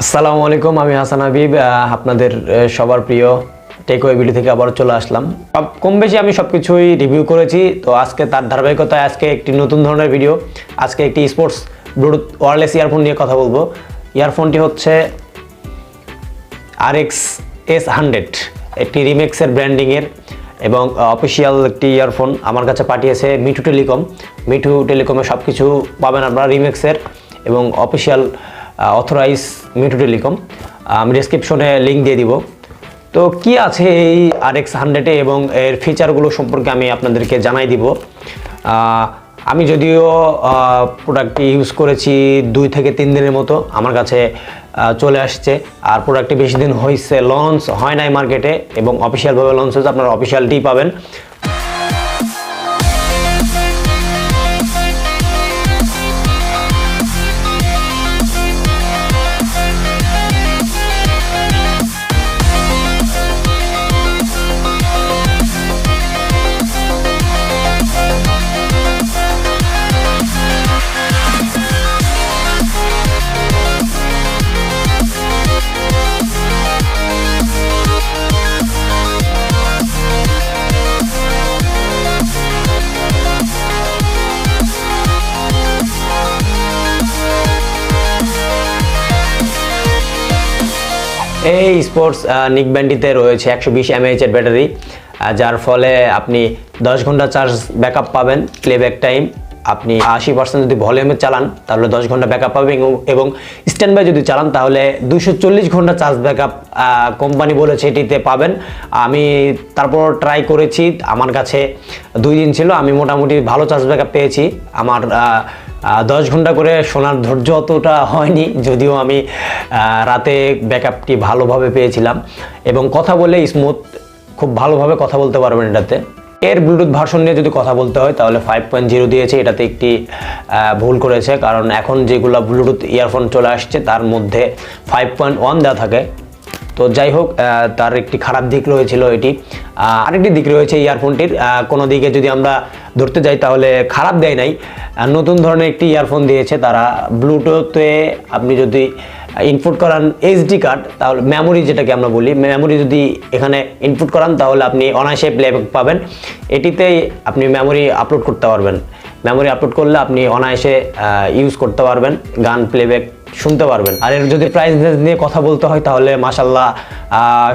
আসসালামু আলাইকুম, আমি হাসান হাবিব আপনাদের সবার প্রিয় টেকওয়ে ভিডিও থেকে আবার চলে আসলাম। কম বেশি আমি সবকিছুই রিভিউ করেছি, তো আজকে তার ধারাবাহিকতায় আজকে একটি নতুন ধরনের ভিডিও। আজকে একটি স্পোর্টস ব্লুটুথ ওয়্যারলেস ইয়ারফোন নিয়ে কথা বলবো। ইয়ারফোনটি হচ্ছে RX S100, একটি রিমেক্সের ব্র্যান্ডিংয়ের এবং অফিসিয়াল একটি ইয়ারফোন আমার কাছে পাঠিয়েছে মিঠু টেলিকম। মিঠু টেলিকমে সব কিছু পাবেন আপনারা রিমেক্সের এবং অফিসিয়াল অথরাইজ মিঠু টেলিকম। আমি ডেসক্রিপশনে লিঙ্ক দিয়ে দিব। তো কি আছে এই RX100 এবং এর ফিচারগুলো সম্পর্কে আমি আপনাদেরকে জানাই দিব। আমি যদিও প্রোডাক্টটি ইউজ করেছি 2 থেকে 3 দিনের মতো, আমার কাছে চলে আসছে। আর প্রোডাক্টটি বেশি দিন হয়েছে, লঞ্চ হয় নাই মার্কেটে এবং অফিসিয়ালভাবে লঞ্চ হয়েছে, আপনারা অফিসিয়ালটি পাবেন। এই স্পোর্টস নিক ব্যান্ডটিতে রয়েছে 120 mAh এর ব্যাটারি, যার ফলে আপনি 10 ঘন্টা চার্জ ব্যাকআপ পাবেন। প্লেব্যাক টাইম আপনি 80% যদি ভলিউমে চালান তাহলে 10 ঘন্টা ব্যাকআপ পাবেন এবং স্ট্যান্ড বাই যদি চালান তাহলে 240 ঘন্টা চার্জ ব্যাকআপ কোম্পানি বলেছে এটিতে পাবেন। আমি তারপর ট্রাই করেছি, আমার কাছে 2 দিন ছিল, আমি মোটামুটি ভালো চার্জ ব্যাকআপ পেয়েছি। আমার 10 ঘন্টা করে শোনার ধৈর্য অতটা হয়নি, যদিও আমি রাতে ব্যাকআপটি ভালোভাবে পেয়েছিলাম এবং কথা বলে স্মুথ, খুব ভালোভাবে কথা বলতে পারবেন এটাতে। এর ব্লুটুথ ভার্সন নিয়ে যদি কথা বলতে হয় তাহলে 5.0 দিয়েছে, এটাতে একটি ভুল করেছে, কারণ এখন যেগুলো ব্লুটুথ ইয়ারফোন চলে আসছে তার মধ্যে 5.1 দেওয়া থাকে। তো যাই হোক, তার একটি খারাপ দিক রয়েছিল এটি। আরেকটি দিক রয়েছে ইয়ারফোনটির, কোনো দিকে যদি আমরা ধরতে যাই তাহলে খারাপ দেয় নাই। নতুন ধরনের একটি ইয়ারফোন দিয়েছে তারা। ব্লুটুথে আপনি যদি ইনপুট করান এইচডি কার্ড, তাহলে মেমোরি যেটাকে আমরা বলি, মেমোরি যদি এখানে ইনপুট করান তাহলে আপনি অনায়াসে প্লেব্যাক পাবেন। এটিতেই আপনি মেমোরি আপলোড করতে পারবেন। মেমোরি আপলোড করলে আপনি অনায়াসে ইউজ করতে পারবেন, গান প্লেব্যাক শুনতে পারবেন। আর এর যদি প্রাইস নিয়ে কথা বলতে হয় তাহলে মাশাআল্লাহ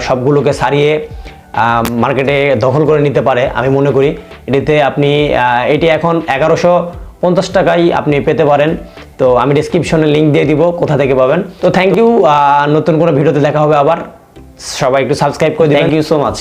সবগুলোকে সারিয়ে মার্কেটে দখল করে নিতে পারে আমি মনে করি। এটিতে আপনি এটি এখন 1150 টাকায় আপনি পেতে পারেন। তো আমি ডেসক্রিপশনে লিঙ্ক দিয়ে দিব কোথা থেকে পাবেন। তো থ্যাংক ইউ, নতুন কোনো ভিডিওতে দেখা হবে আবার। সবাই একটু সাবস্ক্রাইব করে দিন। Thank you so much.